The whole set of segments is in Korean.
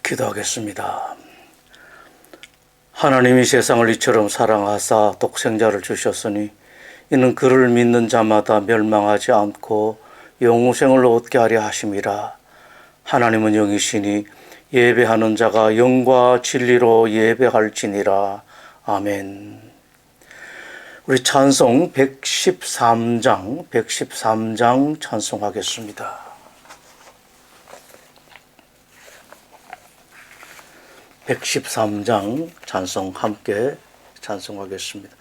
기도하겠습니다. 하나님이 세상을 이처럼 사랑하사 독생자를 주셨으니 이는 그를 믿는 자마다 멸망하지 않고 영생을 얻게 하려 하심이라. 하나님은 영이시니 예배하는 자가 영과 진리로 예배할지니라. 아멘. 우리 찬송 113장 찬송하겠습니다. 113장 찬송 함께 찬송하겠습니다.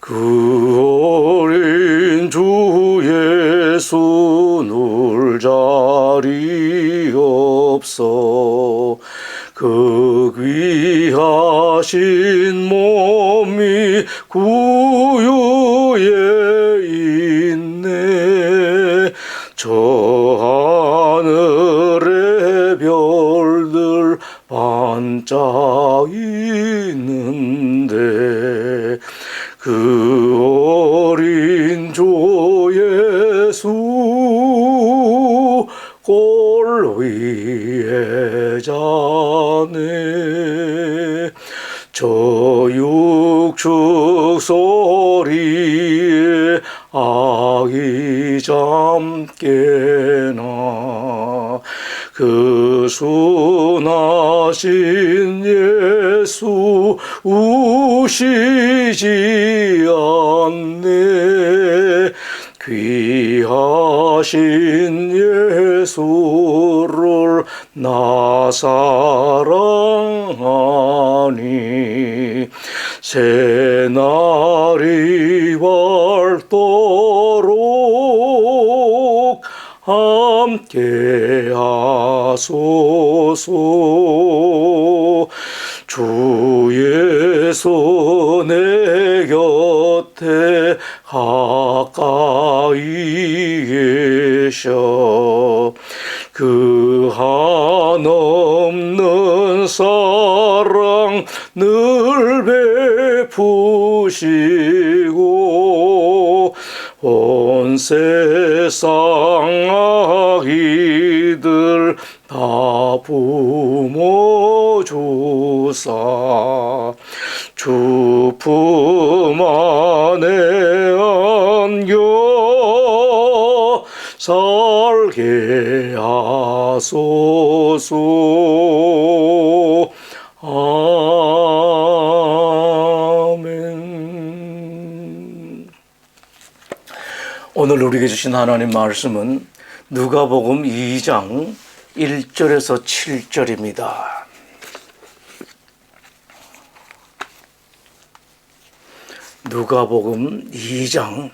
그 어린 주 예수 누울 자리 없어 그 귀하신 몸이 구유에 있네. 저 하늘의 별들 반짝이는데 그 어린 주 예수 골 위에 자네. 저 육축 소리에 아기 잠깨나 그 순하신 예수 우시지 않네. 귀하신 예수를 나 사랑하니 새날이 밝도록 함께 하소서. 주 예수 내 곁에 가까이 계셔. 그 한없는 사랑 늘 베푸시고 온 세상 아기들 다 부모주사 주 품 안에 안겨 살게 하소서. 아멘. 오늘 우리에게 주신 하나님 말씀은 누가복음 2장 1절에서 7절입니다. 누가복음 2장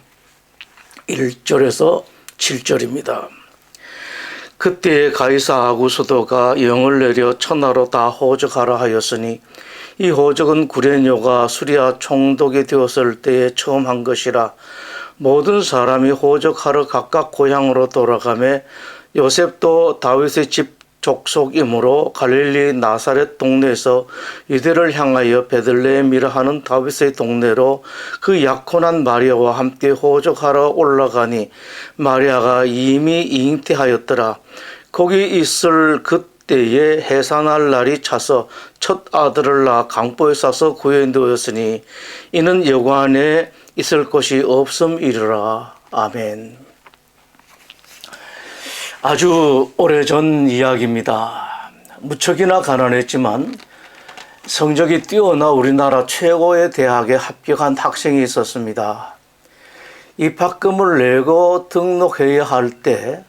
1절에서 7절입니다. 그때 가이사 아구스도가 영을 내려 천하로 다 호적하라 하였으니 이 호적은 구레뇨가 수리아 총독이 되었을 때에 처음 한 것이라. 모든 사람이 호적하러 각각 고향으로 돌아가매 요셉도 다윗의 집 족속이므로 갈릴리 나사렛 동네에서 유대를 향하여 베들레헴이라 하는 다윗의 동네로 그 약혼한 마리아와 함께 호적하러 올라가니 마리아가 이미 잉태하였더라. 거기 있을 그때에 해산할 날이 차서 첫 아들을 낳아 강보에 싸서 구유에 누웠으니 이는 여관에 있을 곳이 없음이리라. 아멘. 아주 오래전 이야기입니다. 무척이나 가난했지만 성적이 뛰어나 우리나라 최고의 대학에 합격한 학생이 있었습니다. 입학금을 내고 등록해야 할 때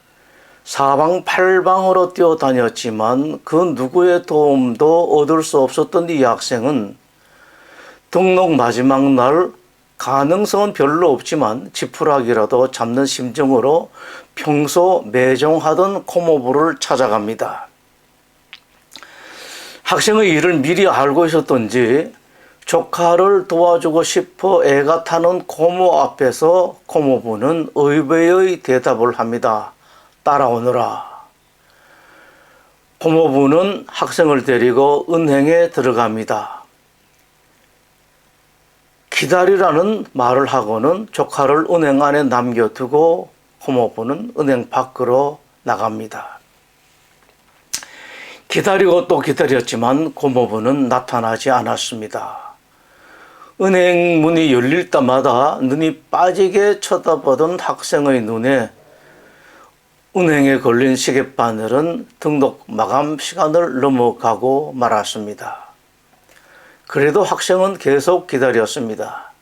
사방팔방으로 뛰어다녔지만 그 누구의 도움도 얻을 수 없었던 이 학생은 등록 마지막 날 가능성은 별로 없지만 지푸라기라도 잡는 심정으로 평소 매정하던 고모부를 찾아갑니다. 학생의 일을 미리 알고 있었던지 조카를 도와주고 싶어 애가 타는 고모 앞에서 고모부는 의외의 대답을 합니다. 따라오너라. 고모부는 학생을 데리고 은행에 들어갑니다. 기다리라는 말을 하고는 조카를 은행 안에 남겨두고 고모부는 은행 밖으로 나갑니다. 기다리고 또 기다렸지만 고모부는 나타나지 않았습니다. 은행 문이 열릴 때마다 눈이 빠지게 쳐다보던 학생의 눈에 은행에 걸린 시계바늘은 등록 마감 시간을 넘어가고 말았습니다. 그래도 학생은 계속 기다렸습니다.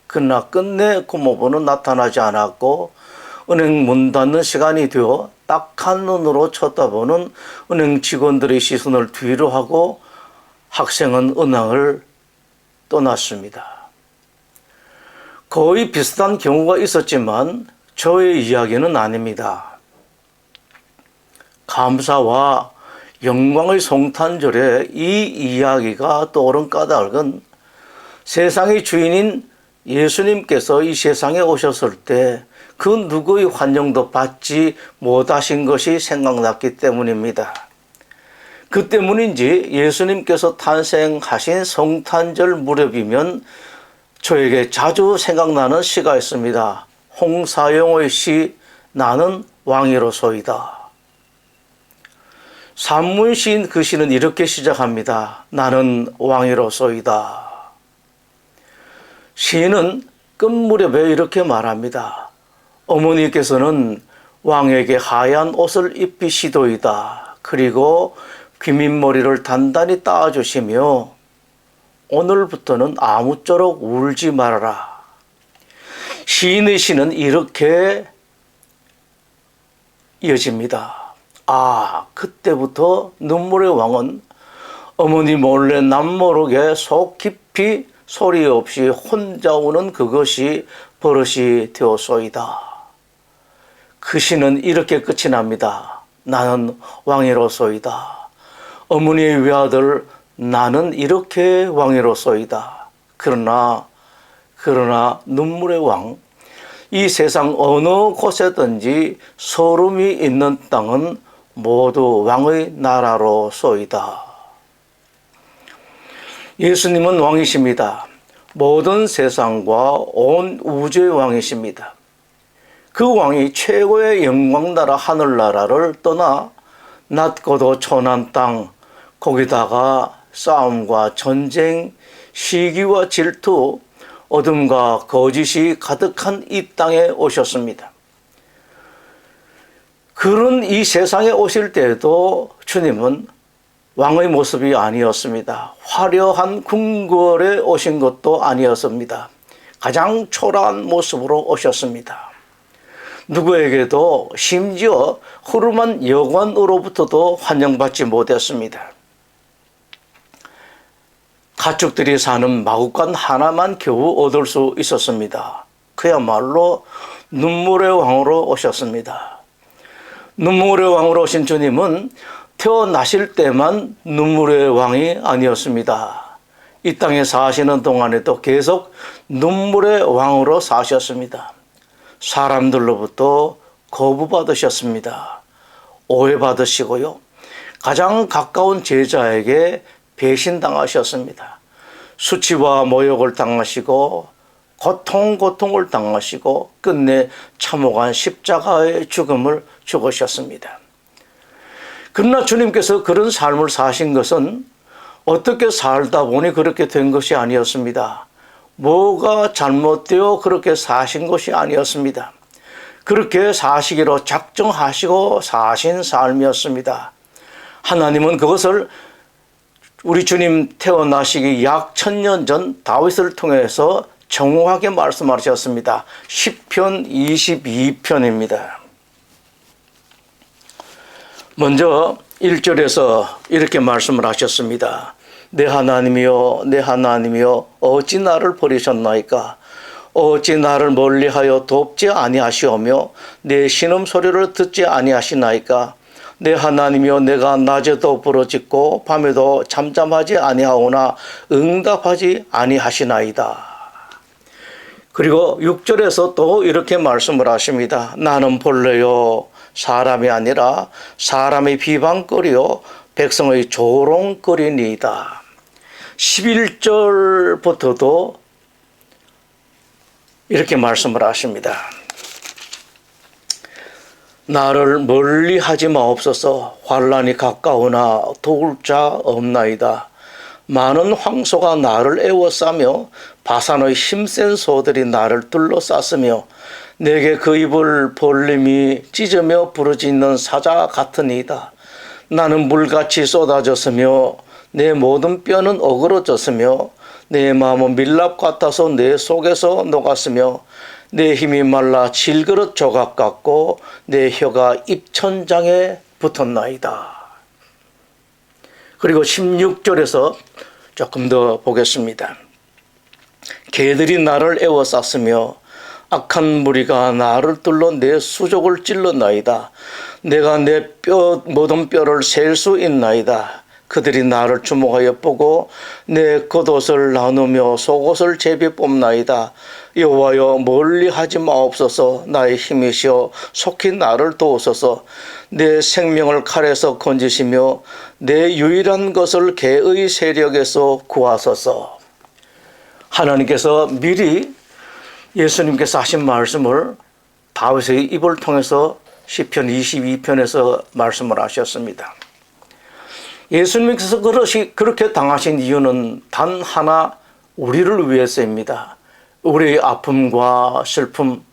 그러나 끝내 고모부는 나타나지 않았고 은행 문 닫는 시간이 되어 딱한 눈으로 쳐다보는 은행 직원들의 시선을 뒤로 하고 학생은 은행을 떠났습니다. 거의 비슷한 경우가 있었지만 저의 이야기는 아닙니다. 감사와 영광의 성탄절에 이 이야기가 떠오른 까닭은 세상의 주인인 예수님께서 이 세상에 오셨을 때 그 누구의 환영도 받지 못하신 것이 생각났기 때문입니다. 그 때문인지 예수님께서 탄생하신 성탄절 무렵이면 저에게 자주 생각나는 시가 있습니다. 홍사용의 시 나는 왕이로소이다. 산문 시인 그 시는 이렇게 시작합니다. 나는 왕이로소이다. 시인은 끝무렵에 이렇게 말합니다. 어머니께서는 왕에게 하얀 옷을 입히시도이다. 그리고 귀밑머리를 단단히 따주시며 오늘부터는 아무쪼록 울지 말아라. 시인의 시는 이렇게 이어집니다. 그때부터 눈물의 왕은 어머니 몰래 남모르게 속 깊이 소리 없이 혼자 우는 그것이 버릇이 되었소이다. 그 시는 이렇게 끝이 납니다. 나는 왕이로소이다. 어머니의 외아들 나는 이렇게 왕이로소이다. 그러나 눈물의 왕, 이 세상 어느 곳에든지 소름이 있는 땅은 모두 왕의 나라로소이다. 예수님은 왕이십니다. 모든 세상과 온 우주의 왕이십니다. 그 왕이 최고의 영광나라 하늘나라를 떠나 낮고도 초난 땅, 거기다가 싸움과 전쟁, 시기와 질투, 어둠과 거짓이 가득한 이 땅에 오셨습니다. 그런 이 세상에 오실 때에도 주님은 왕의 모습이 아니었습니다. 화려한 궁궐에 오신 것도 아니었습니다. 가장 초라한 모습으로 오셨습니다. 누구에게도 심지어 허름한 여관으로부터도 환영받지 못했습니다. 가축들이 사는 마구간 하나만 겨우 얻을 수 있었습니다. 그야말로 눈물의 왕으로 오셨습니다. 눈물의 왕으로 오신 주님은 태어나실 때만 눈물의 왕이 아니었습니다. 이 땅에 사시는 동안에도 계속 눈물의 왕으로 사셨습니다. 사람들로부터 거부받으셨습니다. 오해받으시고요. 가장 가까운 제자에게 배신당하셨습니다. 수치와 모욕을 당하시고 고통을 당하시고 끝내 참혹한 십자가의 죽음을 죽으셨습니다. 그러나 주님께서 그런 삶을 사신 것은 어떻게 살다 보니 그렇게 된 것이 아니었습니다. 뭐가 잘못되어 그렇게 사신 것이 아니었습니다. 그렇게 사시기로 작정하시고 사신 삶이었습니다. 하나님은 그것을 우리 주님 태어나시기 약 1000년 전 다윗을 통해서 정확하게 말씀하셨습니다. 시편 22편입니다. 먼저 1절에서 이렇게 말씀을 하셨습니다. 내 하나님이여 내 하나님이여 어찌 나를 버리셨나이까. 어찌 나를 멀리하여 돕지 아니하시오며 내 신음소리를 듣지 아니하시나이까. 내 하나님이여 내가 낮에도 부르짖고 밤에도 잠잠하지 아니하오나 응답하지 아니하시나이다. 그리고 6절에서 또 이렇게 말씀을 하십니다. 나는 본래요 사람이 아니라 사람의 비방거리요 백성의 조롱거리니이다. 11절부터도 이렇게 말씀을 하십니다. 나를 멀리 하지 마옵소서. 환란이 가까우나 도울 자 없나이다. 많은 황소가 나를 에워싸며 바산의 힘센 소들이 나를 둘러쌌으며 내게 그 입을 벌림이 찢으며 부르짖는 사자 같으니이다. 나는 물같이 쏟아졌으며 내 모든 뼈는 어그러졌으며 내 마음은 밀랍 같아서 내 속에서 녹았으며 내 힘이 말라 질그릇 조각 같고 내 혀가 입천장에 붙었나이다. 그리고 16절에서 조금 더 보겠습니다. 개들이 나를 에워쌌으며 악한 무리가 나를 뚫러 내 수족을 찔렀나이다. 내가 내 모든 뼈를 셀 수 있나이다. 그들이 나를 주목하여 보고 내 겉옷을 나누며 속옷을 제비 뽑나이다. 여호와여 멀리 하지 마옵소서. 나의 힘이시여 속히 나를 도우소서. 내 생명을 칼에서 건지시며 내 유일한 것을 개의 세력에서 구하소서. 하나님께서 미리 예수님께서 하신 말씀을 다윗의 입을 통해서 시편 22편에서 말씀을 하셨습니다. 예수님께서 그렇게 당하신 이유는 단 하나, 우리를 위해서입니다. 우리의 아픔과 슬픔,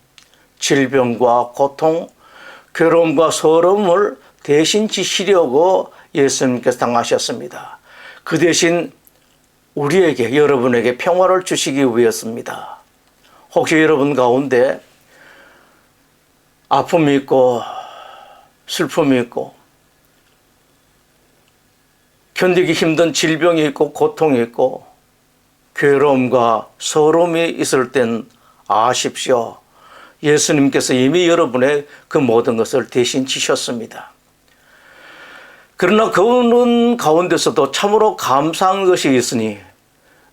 질병과 고통, 괴로움과 서러움을 대신 지시려고 예수님께서 당하셨습니다. 그 대신 우리에게, 여러분에게 평화를 주시기 위해서입니다. 혹시 여러분 가운데 아픔이 있고 슬픔이 있고 견디기 힘든 질병이 있고 고통이 있고 괴로움과 서러움이 있을 땐 아십시오. 예수님께서 이미 여러분의 그 모든 것을 대신 지셨습니다. 그러나 그런 가운데서도 참으로 감사한 것이 있으니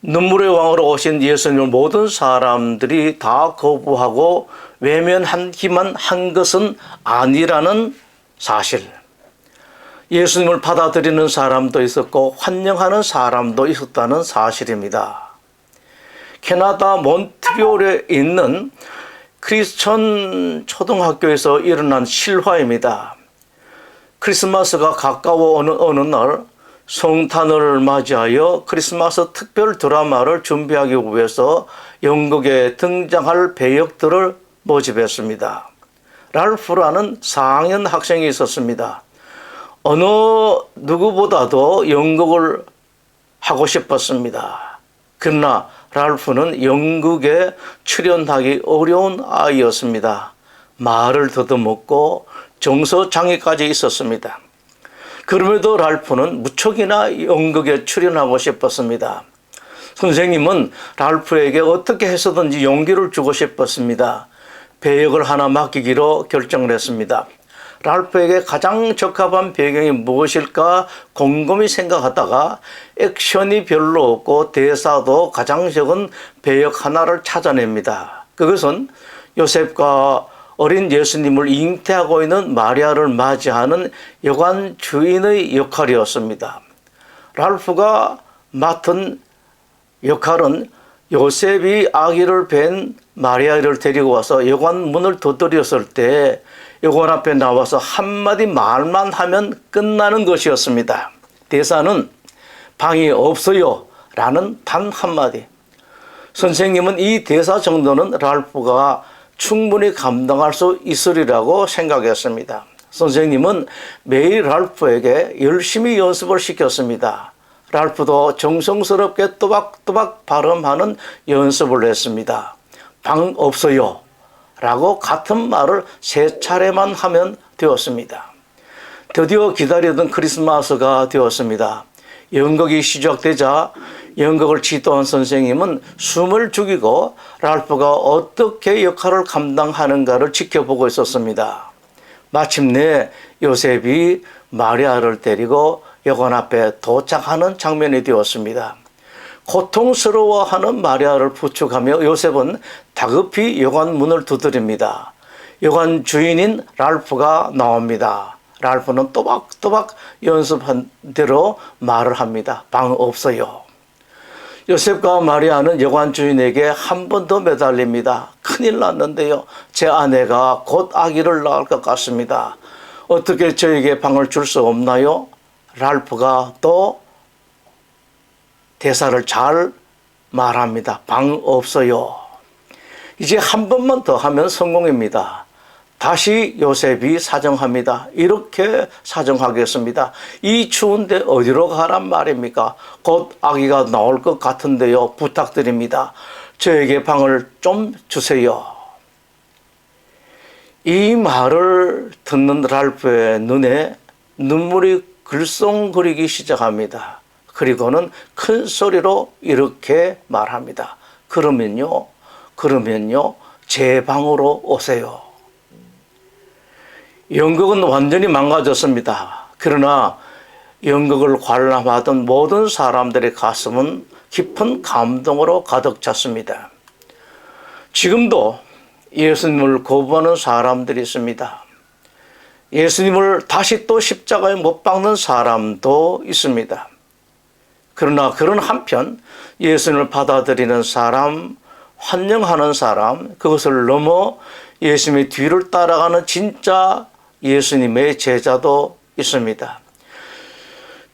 눈물의 왕으로 오신 예수님을 모든 사람들이 다 거부하고 외면하기만 한 것은 아니라는 사실. 예수님을 받아들이는 사람도 있었고 환영하는 사람도 있었다는 사실입니다. 캐나다 몬트리올에 있는 크리스천 초등학교에서 일어난 실화입니다. 크리스마스가 가까워 어느 날 성탄을 맞이하여 크리스마스 특별 드라마를 준비하기 위해서 연극에 등장할 배역들을 모집했습니다. 랄프라는 4학년 학생이 있었습니다. 어느 누구보다도 연극을 하고 싶었습니다. 그러나 랄프는 연극에 출연하기 어려운 아이였습니다. 말을 더듬었고 정서장애까지 있었습니다. 그럼에도 랄프는 무척이나 연극에 출연하고 싶었습니다. 선생님은 랄프에게 어떻게 해서든지 용기를 주고 싶었습니다. 배역을 하나 맡기기로 결정을 했습니다. 랄프에게 가장 적합한 배경이 무엇일까 곰곰이 생각하다가 액션이 별로 없고 대사도 가장 적은 배역 하나를 찾아냅니다. 그것은 요셉과 어린 예수님을 잉태하고 있는 마리아를 맞이하는 여관 주인의 역할이었습니다. 랄프가 맡은 역할은 요셉이 아기를 뵌 마리아를 데리고 와서 여관 문을 두드렸을 때 여관 앞에 나와서 한마디 말만 하면 끝나는 것이었습니다. 대사는 방이 없어요 라는 단 한마디. 선생님은 이 대사 정도는 랄프가 충분히 감당할 수 있으리라고 생각했습니다. 선생님은 매일 랄프에게 열심히 연습을 시켰습니다. 랄프도 정성스럽게 또박또박 발음하는 연습을 했습니다. 방 없어요 라고 같은 말을 3차례만 하면 되었습니다. 드디어 기다리던 크리스마스가 되었습니다. 연극이 시작되자 연극을 지도한 선생님은 숨을 죽이고 랄프가 어떻게 역할을 감당하는가를 지켜보고 있었습니다. 마침내 요셉이 마리아를 데리고 여관 앞에 도착하는 장면이 되었습니다. 고통스러워하는 마리아를 부축하며 요셉은 다급히 여관 문을 두드립니다. 여관 주인인 랄프가 나옵니다. 랄프는 또박또박 연습한 대로 말을 합니다. 방 없어요. 요셉과 마리아는 여관 주인에게 한 번 더 매달립니다. 큰일 났는데요. 제 아내가 곧 아기를 낳을 것 같습니다. 어떻게 저에게 방을 줄 수 없나요? 랄프가 또 대사를 잘 말합니다. 방 없어요. 이제 한 번만 더 하면 성공입니다. 다시 요셉이 사정합니다. 이렇게 사정하겠습니다. 이 추운데 어디로 가란 말입니까? 곧 아기가 나올 것 같은데요. 부탁드립니다. 저에게 방을 좀 주세요. 이 말을 듣는 랄프의 눈에 눈물이 글썽거리기 시작합니다. 그리고는 큰 소리로 이렇게 말합니다. 그러면요, 제 방으로 오세요. 연극은 완전히 망가졌습니다. 그러나 연극을 관람하던 모든 사람들의 가슴은 깊은 감동으로 가득 찼습니다. 지금도 예수님을 거부하는 사람들이 있습니다. 예수님을 다시 또 십자가에 못 박는 사람도 있습니다. 그러나 그런 한편 예수님을 받아들이는 사람, 환영하는 사람, 그것을 넘어 예수님의 뒤를 따라가는 진짜 예수님의 제자도 있습니다.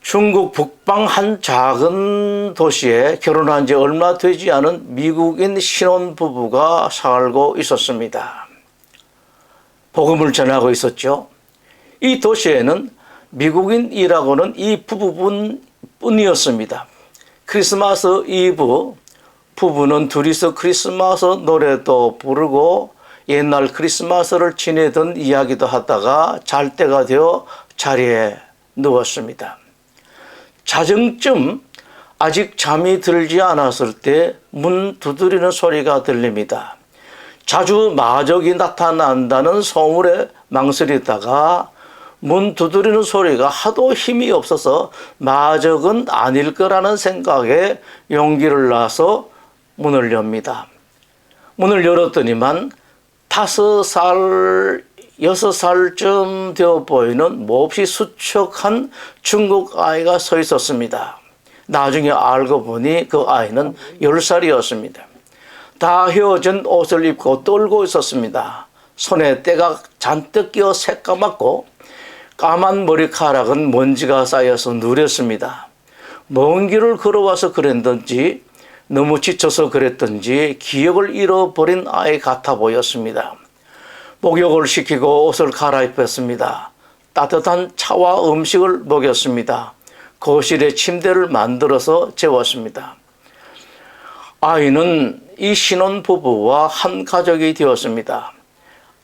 중국 북방 한 작은 도시에 결혼한 지 얼마 되지 않은 미국인 신혼부부가 살고 있었습니다. 복음을 전하고 있었죠. 이 도시에는 미국인이라고는 이 부부뿐이었습니다. 크리스마스 이브 부부는 둘이서 크리스마스 노래도 부르고 옛날 크리스마스를 지내던 이야기도 하다가 잘 때가 되어 자리에 누웠습니다. 자정쯤 아직 잠이 들지 않았을 때 문 두드리는 소리가 들립니다. 자주 마적이 나타난다는 소문에 망설이다가 문 두드리는 소리가 하도 힘이 없어서 마적은 아닐 거라는 생각에 용기를 내서 문을 엽니다. 문을 열었더니만 5살, 6살쯤 되어 보이는 몹시 수척한 중국 아이가 서 있었습니다. 나중에 알고 보니 그 아이는 10살이었습니다. 다 헤어진 옷을 입고 떨고 있었습니다. 손에 때가 잔뜩 끼어 새까맣고 까만 머리카락은 먼지가 쌓여서 누랬습니다. 먼 길을 걸어와서 그랬던지 너무 지쳐서 그랬던지 기억을 잃어버린 아이 같아 보였습니다. 목욕을 시키고 옷을 갈아입혔습니다. 따뜻한 차와 음식을 먹였습니다. 거실에 침대를 만들어서 재웠습니다. 아이는 이 신혼부부와 한 가족이 되었습니다.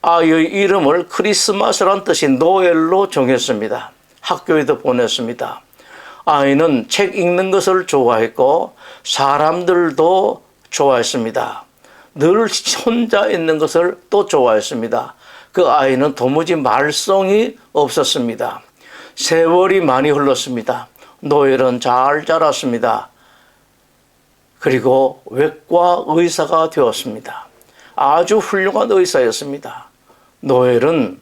아이의 이름을 크리스마스란 뜻인 노엘로 정했습니다. 학교에도 보냈습니다. 아이는 책 읽는 것을 좋아했고 사람들도 좋아했습니다. 늘 혼자 있는 것을 또 좋아했습니다. 그 아이는 도무지 말썽이 없었습니다. 세월이 많이 흘렀습니다. 노엘은 잘 자랐습니다. 그리고 외과 의사가 되었습니다. 아주 훌륭한 의사였습니다. 노엘은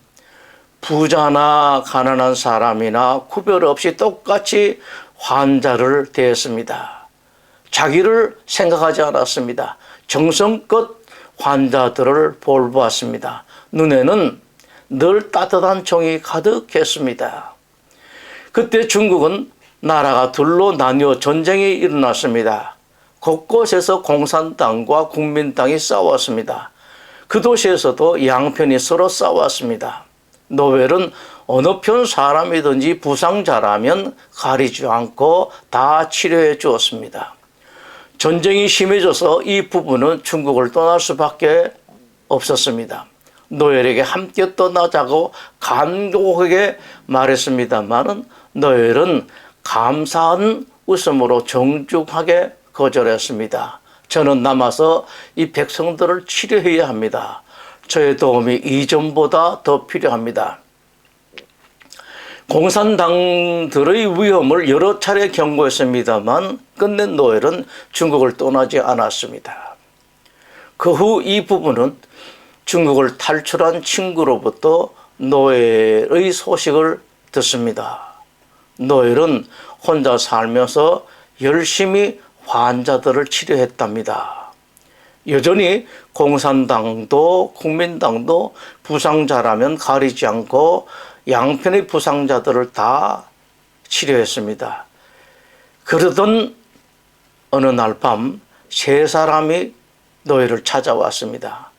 부자나 가난한 사람이나 구별 없이 똑같이 환자를 대했습니다. 자기를 생각하지 않았습니다. 정성껏 환자들을 돌보았습니다. 눈에는 늘 따뜻한 정이 가득했습니다. 그때 중국은 나라가 둘로 나뉘어 전쟁이 일어났습니다. 곳곳에서 공산당과 국민당이 싸웠습니다. 그 도시에서도 양편이 서로 싸웠습니다. 노엘은 어느 편 사람이든지 부상자라면 가리지 않고 다 치료해 주었습니다. 전쟁이 심해져서 이 부부는 중국을 떠날 수밖에 없었습니다. 노엘에게 함께 떠나자고 간곡하게 말했습니다마는 노엘은 감사한 웃음으로 정중하게 거절했습니다. 저는 남아서 이 백성들을 치료해야 합니다. 저의 도움이 이전보다 더 필요합니다. 공산당들의 위험을 여러 차례 경고했습니다만 끝내 노엘은 중국을 떠나지 않았습니다. 그 후 이 부부는 중국을 탈출한 친구로부터 노엘의 소식을 듣습니다. 노엘은 혼자 살면서 열심히 환자들을 치료했답니다. 여전히 공산당도 국민당도 부상자라면 가리지 않고 양편의 부상자들을 다 치료했습니다. 그러던 어느 날 밤 세 사람이 노예를 찾아왔습니다.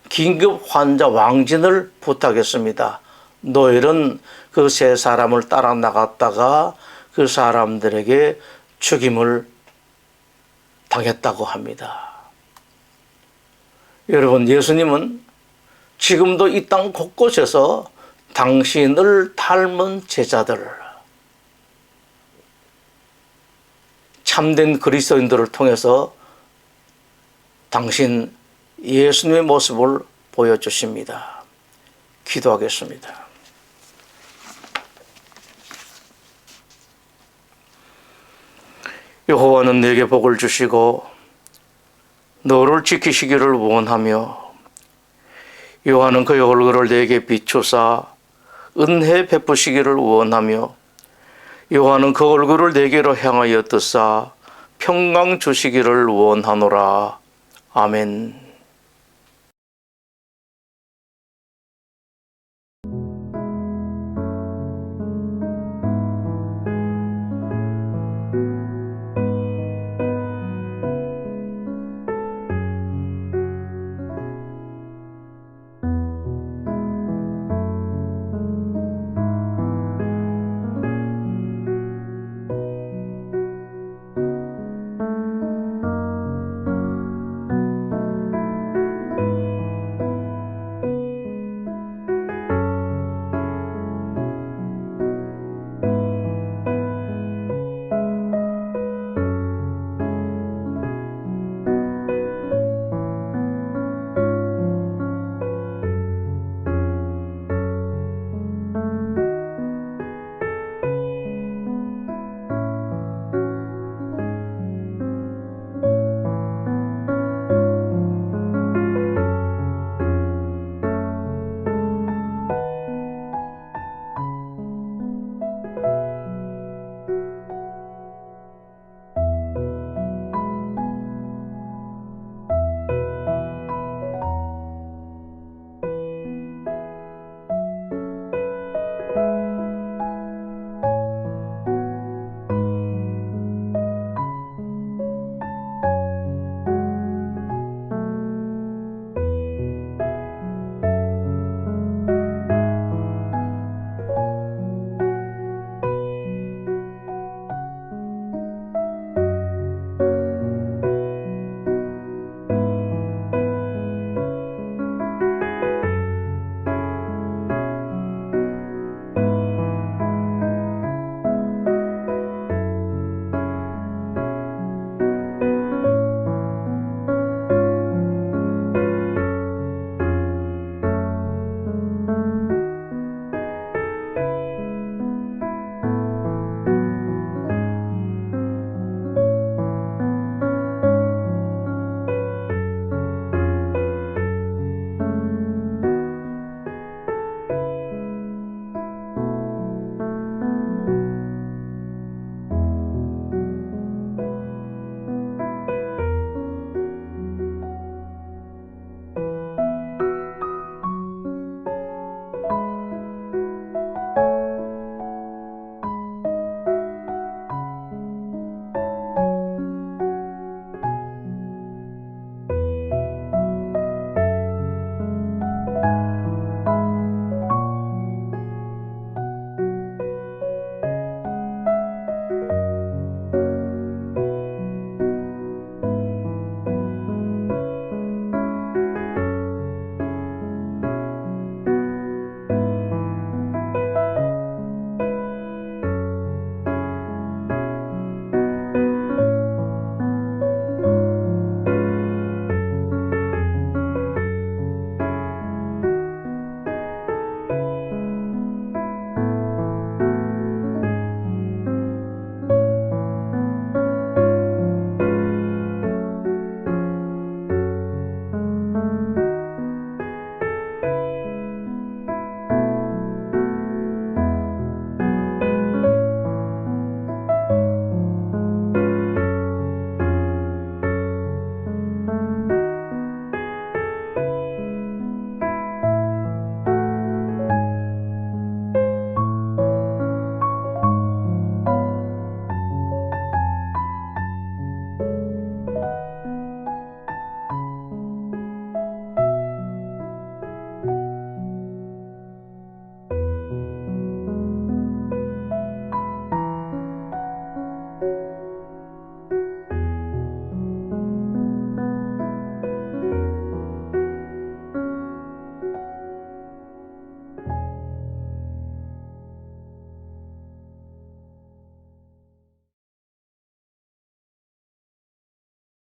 긴급 환자 왕진을 부탁했습니다. 노엘은 그 세 사람을 따라 나갔다가 그 사람들에게 죽임을 당했다고 합니다. 여러분, 예수님은 지금도 이 땅 곳곳에서 당신을 닮은 제자들, 참된 그리스도인들을 통해서 당신 예수님의 모습을 보여주십니다. 기도하겠습니다. 여호와는 내게 복을 주시고 너를 지키시기를 원하며 여호와는 그의 얼굴을 내게 비추사 은혜 베푸시기를 원하며 여호와는 그 얼굴을 내게로 향하여 뜨사 평강 주시기를 원하노라. 아멘.